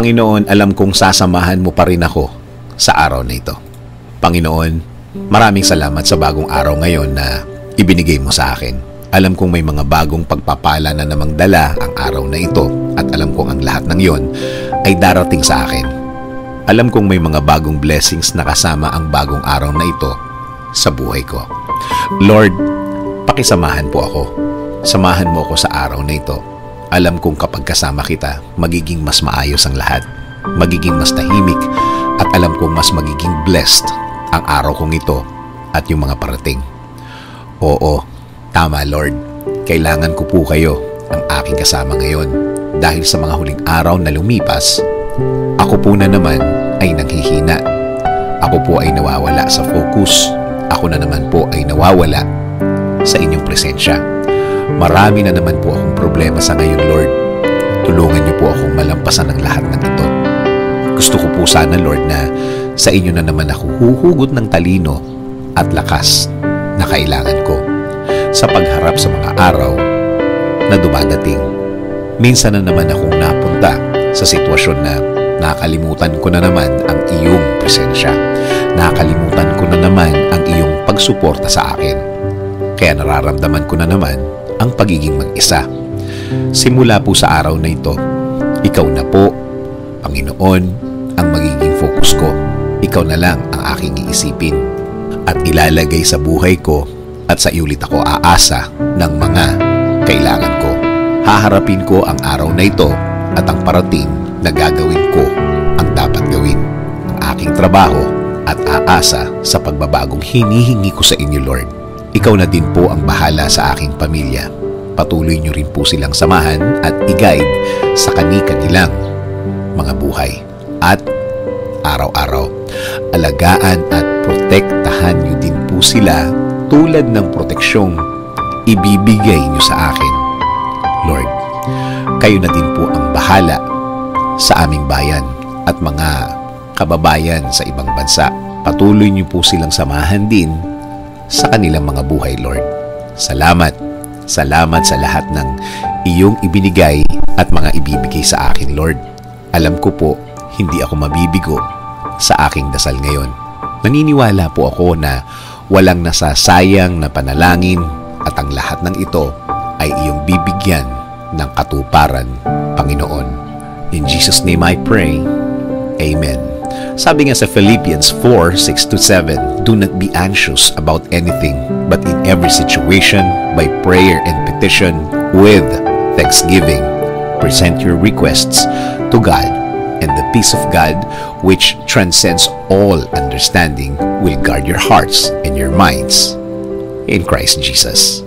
Panginoon, alam kong sasamahan mo pa rin ako sa araw na ito. Panginoon, maraming salamat sa bagong araw ngayon na ibinigay mo sa akin. Alam kong may mga bagong pagpapala na namang dala ang araw na ito at alam kong ang lahat ng yon ay darating sa akin. Alam kong may mga bagong blessings na kasama ang bagong araw na ito sa buhay ko. Lord, pakisamahan po ako. Samahan mo ako sa araw na ito. Alam kong kapag kasama kita, magiging mas maayos ang lahat. Magiging mas tahimik at alam kong mas magiging blessed ang araw kong ito at yung mga parating. Oo, tama Lord. Kailangan ko po kayo ang aking kasama ngayon dahil sa mga huling araw na lumipas, ako po na naman ay nanghihina. Ako po ay nawawala sa focus. Ako na naman po ay nawawala sa inyong presensya. Marami na naman po akong problema sa ngayon, Lord. Tulungan niyo po akong malampasan ang lahat ng ito. Gusto ko po sana, Lord, na sa inyo na naman ako huhugot ng talino at lakas na kailangan ko sa pagharap sa mga araw na dumadating. Minsan na naman akong napunta sa sitwasyon na nakalimutan ko na naman ang iyong presensya. Nakalimutan ko na naman ang iyong pagsuporta sa akin. Kaya nararamdaman ko na naman ang pagiging mag-isa. Simula po sa araw na ito, ikaw na po, Panginoon, ang magiging focus ko. Ikaw na lang ang aking iisipin at ilalagay sa buhay ko at sa iulit ako aasa ng mga kailangan ko. Haharapin ko ang araw na ito at ang parating na gagawin ko ang dapat gawin. Ang aking trabaho at aasa sa pagbabagong hinihingi ko sa inyo, Lord. Ikaw na din po ang bahala sa aking pamilya. Patuloy niyo rin po silang samahan at i-guide sa kani-kanilang mga buhay. At araw-araw, alagaan at protektahan niyo din po sila tulad ng proteksyong ibibigay niyo sa akin. Lord, kayo na din po ang bahala sa aming bayan at mga kababayan sa ibang bansa. Patuloy niyo po silang samahan din sa kanilang mga buhay, Lord. Salamat. Salamat sa lahat ng iyong ibinigay at mga ibibigay sa akin, Lord. Alam ko po, hindi ako mabibigo sa aking dasal ngayon. Naniniwala po ako na walang nasasayang na panalangin at ang lahat ng ito ay iyong bibigyan ng katuparan, Panginoon. In Jesus' name I pray. Amen. Sabi nga sa Philippians 4:6-7, do not be anxious about anything, but in every situation, by prayer and petition, with thanksgiving, present your requests to God, and the peace of God, which transcends all understanding, will guard your hearts and your minds in Christ Jesus.